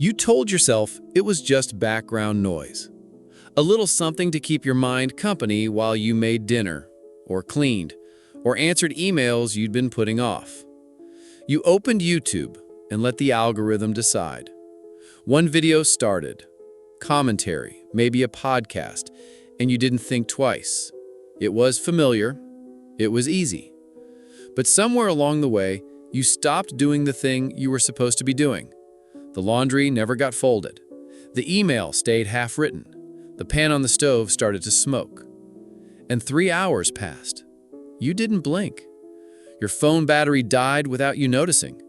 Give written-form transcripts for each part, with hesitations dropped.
You told yourself it was just background noise. A little something to keep your mind company while you made dinner, or cleaned, or answered emails you'd been putting off. You opened YouTube and let the algorithm decide. One video started, commentary, maybe a podcast, and you didn't think twice. It was familiar, it was easy. But somewhere along the way, you stopped doing the thing you were supposed to be doing. The laundry never got folded. The email stayed half-written. The pan on the stove started to smoke. And 3 hours passed. You didn't blink. Your phone battery died without you noticing.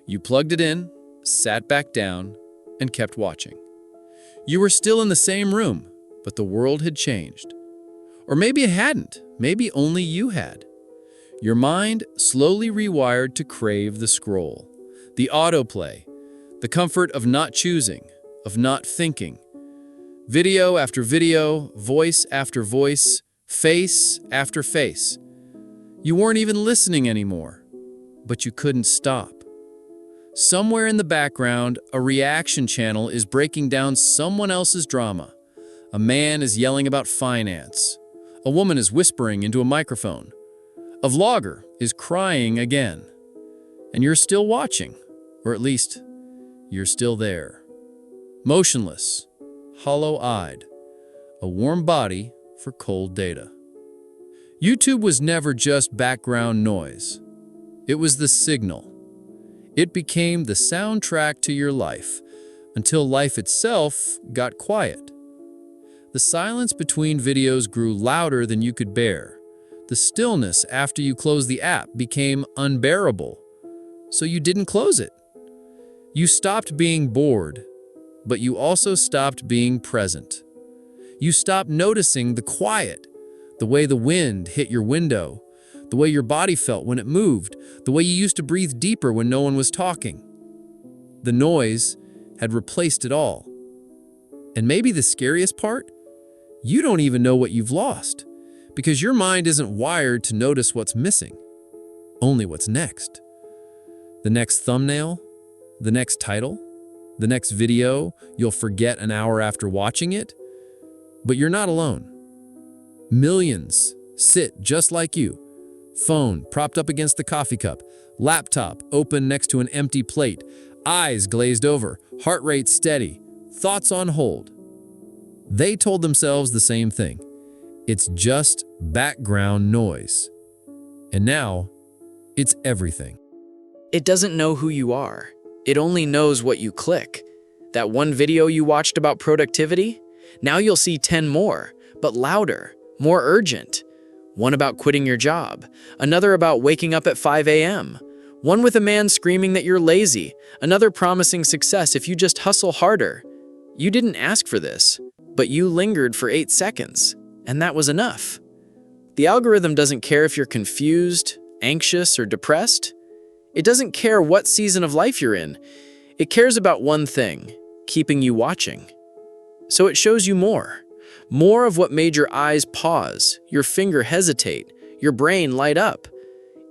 You plugged it in, sat back down, and kept watching. You were still in the same room, but the world had changed. Or maybe it hadn't. Maybe only you had. Your mind slowly rewired to crave the scroll, the autoplay, the comfort of not choosing, of not thinking. Video after video, voice after voice, face after face. You weren't even listening anymore, but you couldn't stop. Somewhere in the background, a reaction channel is breaking down someone else's drama. A man is yelling about finance. A woman is whispering into a microphone. A vlogger is crying again. And you're still watching, or at least, you're still there. Motionless, hollow-eyed, a warm body for cold data. YouTube was never just background noise. It was the signal. It became the soundtrack to your life, until life itself got quiet. The silence between videos grew louder than you could bear. The stillness after you closed the app became unbearable, so you didn't close it. You stopped being bored, but you also stopped being present. You stopped noticing the quiet, the way the wind hit your window, the way your body felt when it moved, the way you used to breathe deeper when no one was talking. The noise had replaced it all. And maybe the scariest part? You don't even know what you've lost, because your mind isn't wired to notice what's missing, only what's next. The next thumbnail, the next title, the next video you'll forget an hour after watching it. But you're not alone. Millions sit just like you. Phone propped up against the coffee cup, laptop open next to an empty plate, eyes glazed over, heart rate steady, thoughts on hold. They told themselves the same thing. It's just background noise. And now, it's everything. It doesn't know who you are. It only knows what you click. That one video you watched about productivity? Now you'll see 10 more, but louder, more urgent. One about quitting your job, another about waking up at 5 a.m., one with a man screaming that you're lazy, another promising success if you just hustle harder. You didn't ask for this, but you lingered for 8 seconds, and that was enough. The algorithm doesn't care if you're confused, anxious, or depressed. It doesn't care what season of life you're in. It cares about one thing, keeping you watching. So it shows you more. More of what made your eyes pause, your finger hesitate, your brain light up.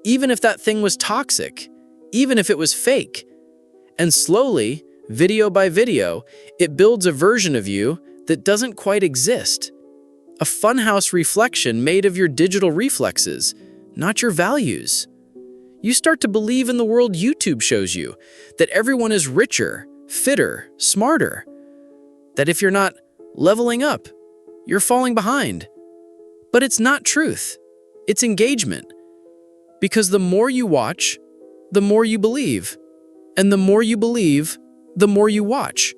Even if that thing was toxic, even if it was fake. And slowly, video by video, it builds a version of you that doesn't quite exist. A funhouse reflection made of your digital reflexes, not your values. You start to believe in the world YouTube shows you, that everyone is richer, fitter, smarter. That if you're not leveling up, you're falling behind. But it's not truth. It's engagement. Because the more you watch, the more you believe. And the more you believe, the more you watch.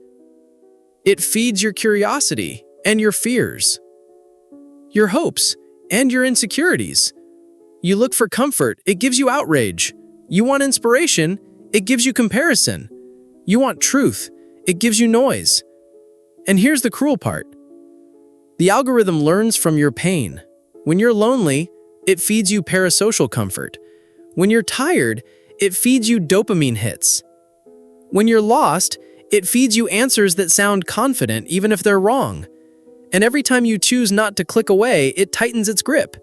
It feeds your curiosity and your fears, your hopes and your insecurities. You look for comfort, it gives you outrage. You want inspiration, it gives you comparison. You want truth, it gives you noise. And here's the cruel part. The algorithm learns from your pain. When you're lonely, it feeds you parasocial comfort. When you're tired, it feeds you dopamine hits. When you're lost, it feeds you answers that sound confident even if they're wrong. And every time you choose not to click away, it tightens its grip.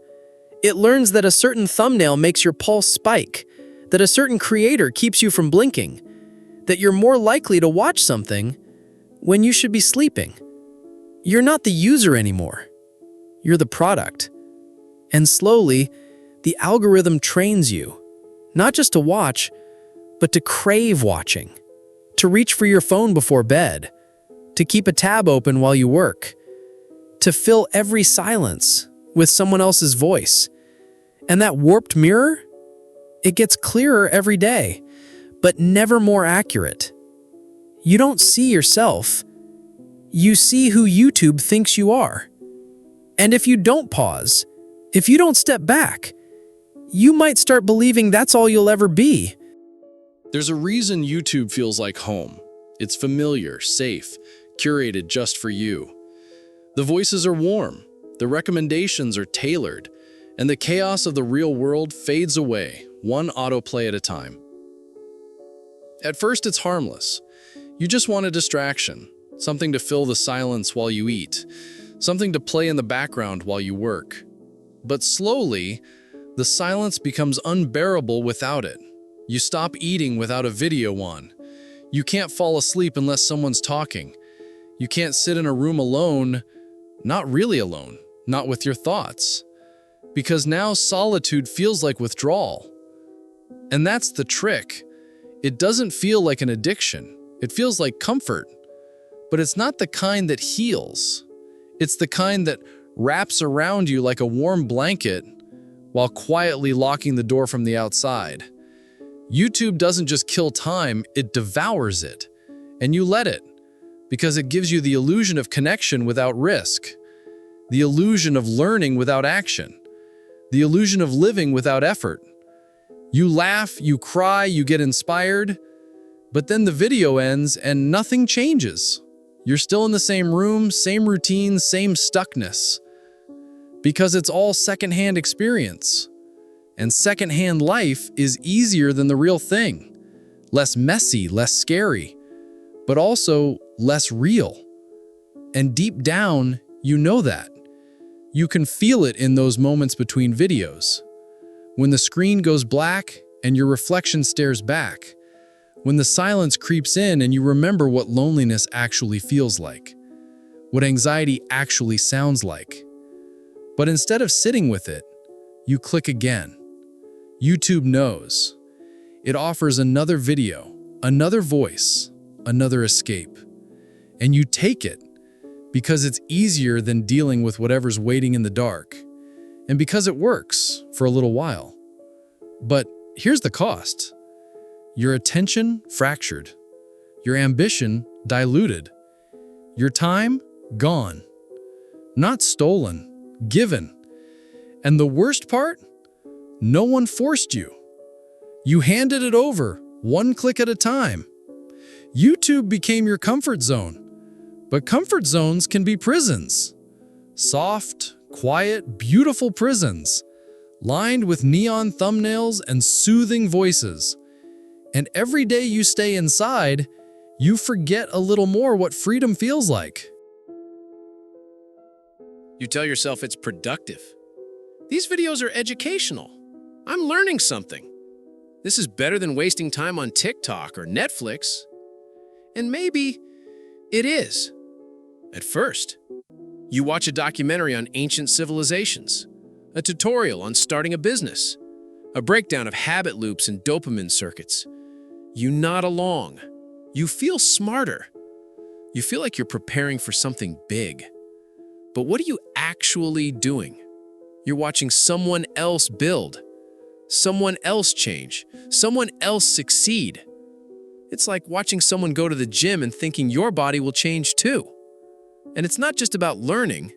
It learns that a certain thumbnail makes your pulse spike, that a certain creator keeps you from blinking, that you're more likely to watch something when you should be sleeping. You're not the user anymore. You're the product. And slowly, the algorithm trains you, not just to watch, but to crave watching, to reach for your phone before bed, to keep a tab open while you work, to fill every silence with someone else's voice. And that warped mirror, it gets clearer every day, but never more accurate. You don't see yourself. You see who YouTube thinks you are. And if you don't pause, if you don't step back, you might start believing that's all you'll ever be. There's a reason YouTube feels like home. It's familiar, safe, curated just for you. The voices are warm, the recommendations are tailored, and the chaos of the real world fades away, one autoplay at a time. At first, it's harmless. You just want a distraction, something to fill the silence while you eat, something to play in the background while you work. But slowly, the silence becomes unbearable without it. You stop eating without a video on. You can't fall asleep unless someone's talking. You can't sit in a room alone, not really alone, not with your thoughts. Because now solitude feels like withdrawal. And that's the trick. It doesn't feel like an addiction. It feels like comfort. But it's not the kind that heals. It's the kind that wraps around you like a warm blanket while quietly locking the door from the outside. YouTube doesn't just kill time, it devours it. And you let it, because it gives you the illusion of connection without risk, the illusion of learning without action, the illusion of living without effort. You laugh, you cry, you get inspired, but then the video ends and nothing changes. You're still in the same room, same routine, same stuckness. Because it's all secondhand experience. And secondhand life is easier than the real thing. Less messy, less scary, but also less real. And deep down, you know that. You can feel it in those moments between videos. When the screen goes black and your reflection stares back. When the silence creeps in and you remember what loneliness actually feels like. What anxiety actually sounds like. But instead of sitting with it, you click again. YouTube knows. It offers another video, another voice, another escape. And you take it because it's easier than dealing with whatever's waiting in the dark. And because it works for a little while. But here's the cost. Your attention fractured. Your ambition diluted. Your time gone. Not stolen. Given. And the worst part? No one forced you. You handed it over, one click at a time. YouTube became your comfort zone. But comfort zones can be prisons. Soft, quiet, beautiful prisons, lined with neon thumbnails and soothing voices. And every day you stay inside, you forget a little more what freedom feels like. You tell yourself it's productive. These videos are educational. I'm learning something. This is better than wasting time on TikTok or Netflix. And maybe it is. At first, you watch a documentary on ancient civilizations, a tutorial on starting a business, a breakdown of habit loops and dopamine circuits. You nod along. You feel smarter. You feel like you're preparing for something big. But what are you actually doing? You're watching someone else build, someone else change, someone else succeed. It's like watching someone go to the gym and thinking your body will change too. And it's not just about learning,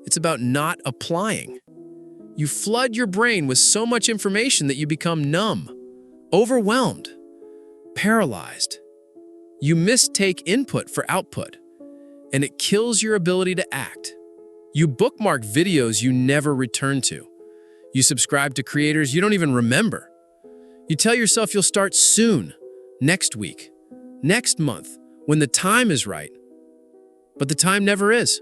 it's about not applying. You flood your brain with so much information that you become numb, overwhelmed, paralyzed. You mistake input for output, and it kills your ability to act. You bookmark videos you never return to. You subscribe to creators you don't even remember. You tell yourself you'll start soon, next week, next month, when the time is right. But the time never is,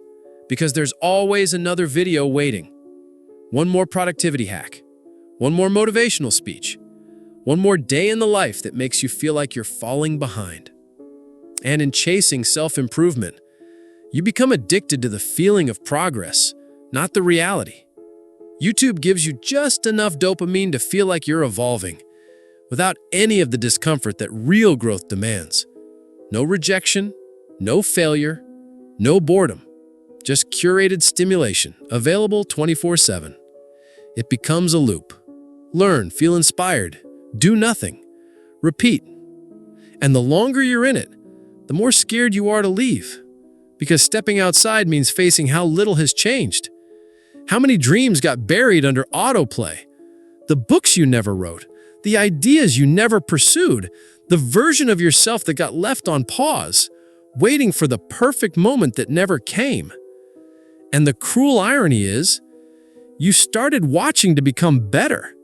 because there's always another video waiting. One more productivity hack, one more motivational speech, One more day in the life that makes you feel like you're falling behind. And in chasing self-improvement, you become addicted to the feeling of progress, not the reality. YouTube gives you just enough dopamine to feel like you're evolving, without any of the discomfort that real growth demands. No rejection, no failure, no boredom, just curated stimulation, available 24/7. It becomes a loop. Learn, feel inspired, do nothing, repeat. And the longer you're in it, the more scared you are to leave. Because stepping outside means facing how little has changed. How many dreams got buried under autoplay? The books you never wrote, the ideas you never pursued, the version of yourself that got left on pause, waiting for the perfect moment that never came. And the cruel irony is, you started watching to become better,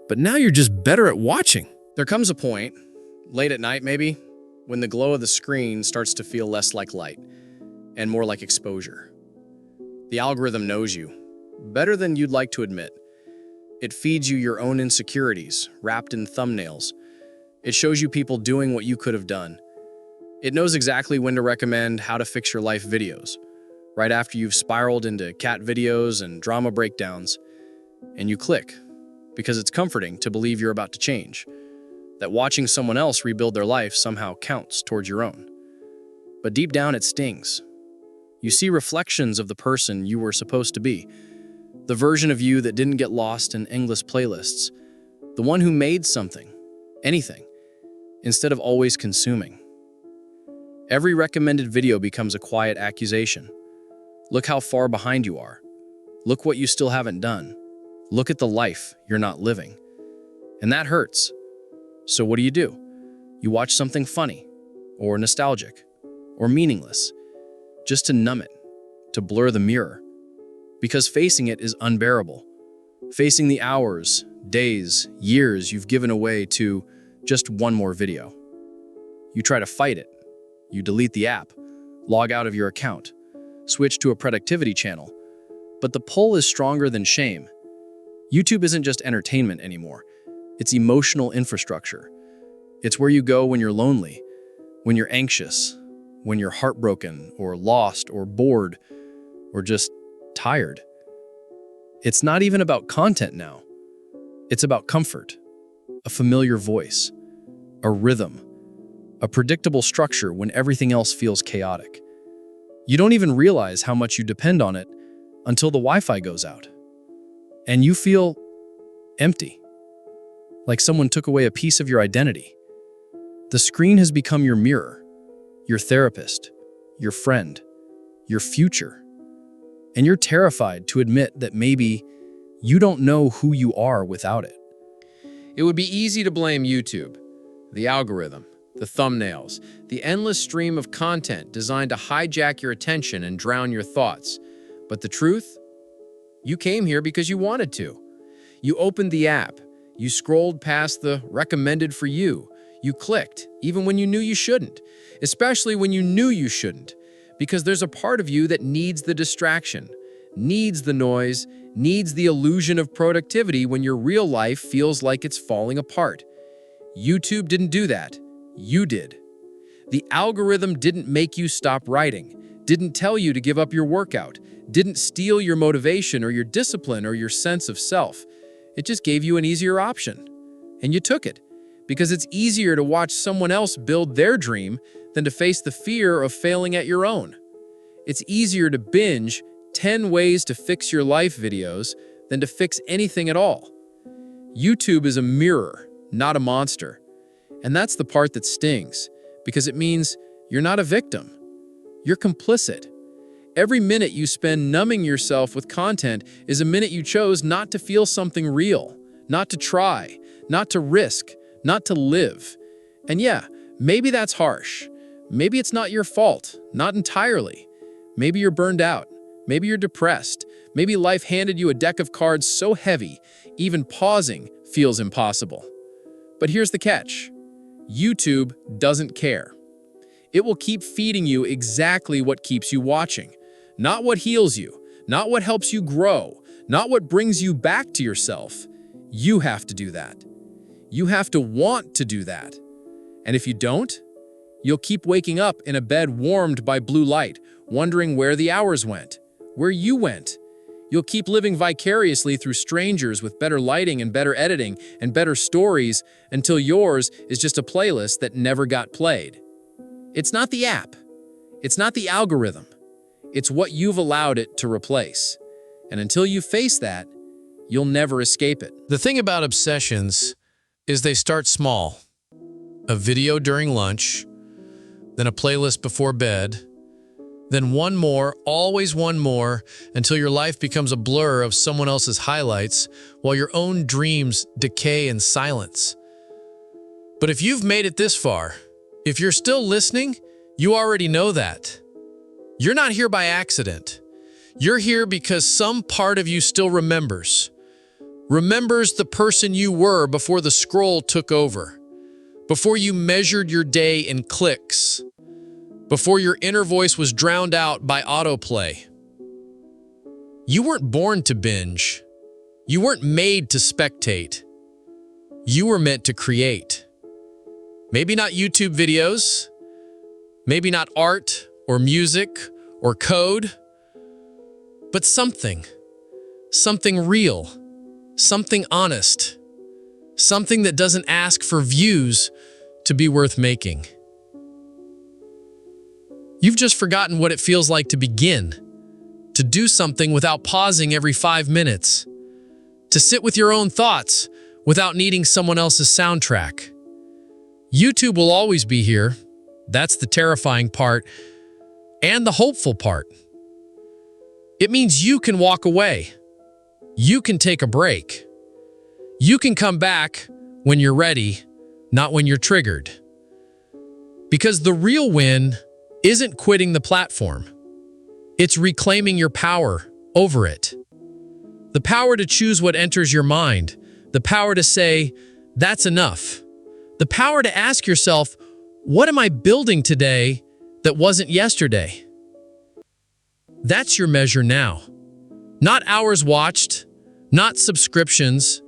but now you're just better at watching. There comes a point, late at night maybe, when the glow of the screen starts to feel less like light and more like exposure. The algorithm knows you better than you'd like to admit. It feeds you your own insecurities, wrapped in thumbnails. It shows you people doing what you could have done. It knows exactly when to recommend how to fix your life videos, right after you've spiraled into cat videos and drama breakdowns. And you click, because it's comforting to believe you're about to change, that watching someone else rebuild their life somehow counts towards your own. But deep down it stings. You see reflections of the person you were supposed to be, the version of you that didn't get lost in endless playlists, the one who made something, anything, instead of always consuming. Every recommended video becomes a quiet accusation. Look how far behind you are. Look what you still haven't done. Look at the life you're not living. And that hurts. So what do? You watch something funny, or nostalgic, or meaningless, just to numb it, to blur the mirror. Because facing it is unbearable. Facing the hours, days, years you've given away to just one more video. You try to fight it. You delete the app, log out of your account, switch to a productivity channel. But the pull is stronger than shame. YouTube isn't just entertainment anymore. It's emotional infrastructure. It's where you go when you're lonely, when you're anxious, when you're heartbroken or lost or bored or just tired. It's not even about content now. It's about comfort, a familiar voice, a rhythm, a predictable structure when everything else feels chaotic. You don't even realize how much you depend on it until the Wi-Fi goes out. And you feel empty, like someone took away a piece of your identity. The screen has become your mirror, your therapist, your friend, your future. And you're terrified to admit that maybe you don't know who you are without it. It would be easy to blame YouTube, the algorithm, the thumbnails, the endless stream of content designed to hijack your attention and drown your thoughts. But the truth? You came here because you wanted to. You opened the app. You scrolled past the recommended for you. You clicked, even when you knew you shouldn't, especially when you knew you shouldn't, because there's a part of you that needs the distraction, needs the noise, needs the illusion of productivity when your real life feels like it's falling apart. YouTube didn't do that. You did. The algorithm didn't make you stop writing, didn't tell you to give up your workout, didn't steal your motivation or your discipline or your sense of self. It just gave you an easier option. And you took it, because it's easier to watch someone else build their dream than to face the fear of failing at your own. It's easier to binge 10 ways to fix your life videos than to fix anything at all. YouTube is a mirror, not a monster. And that's the part that stings, because it means you're not a victim. You're complicit. Every minute you spend numbing yourself with content is a minute you chose not to feel something real, not to try, not to risk, not to live. And yeah, maybe that's harsh. Maybe it's not your fault, not entirely. Maybe you're burned out. Maybe you're depressed. Maybe life handed you a deck of cards so heavy, even pausing feels impossible. But here's the catch. YouTube doesn't care. It will keep feeding you exactly what keeps you watching, not what heals you, not what helps you grow, not what brings you back to yourself. You have to do that. You have to want to do that. And if you don't, you'll keep waking up in a bed warmed by blue light, wondering where the hours went, where you went. You'll keep living vicariously through strangers with better lighting and better editing and better stories until yours is just a playlist that never got played. It's not the app. It's not the algorithm. It's what you've allowed it to replace. And until you face that, you'll never escape it. The thing about obsessions is they start small. A video during lunch, then a playlist before bed, then one more, always one more, until your life becomes a blur of someone else's highlights while your own dreams decay in silence. But if you've made it this far, if you're still listening, you already know that. You're not here by accident. You're here because some part of you still remembers the person you were before the scroll took over, before you measured your day in clicks, before your inner voice was drowned out by autoplay. You weren't born to binge. You weren't made to spectate. You were meant to create. Maybe not YouTube videos, maybe not art or music or code, but something real, something honest, something that doesn't ask for views to be worth making. You've just forgotten what it feels like to begin, to do something without pausing every 5 minutes, to sit with your own thoughts without needing someone else's soundtrack. YouTube will always be here. That's the terrifying part and the hopeful part. It means you can walk away. You can take a break. You can come back when you're ready, not when you're triggered. Because the real win isn't quitting the platform. It's reclaiming your power over it. The power to choose what enters your mind. The power to say, that's enough. The power to ask yourself, what am I building today that wasn't yesterday? That's your measure now. Not hours watched, not subscriptions,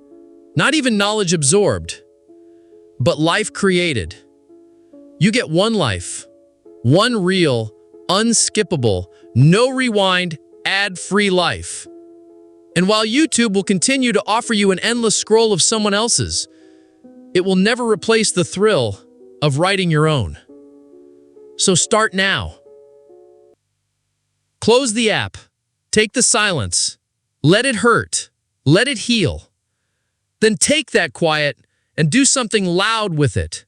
not even knowledge absorbed, but life created. You get one life, one real, unskippable, no rewind, ad-free life. And while YouTube will continue to offer you an endless scroll of someone else's, it will never replace the thrill of writing your own. So start now. Close the app. Take the silence. Let it hurt. Let it heal. Then take that quiet and do something loud with it.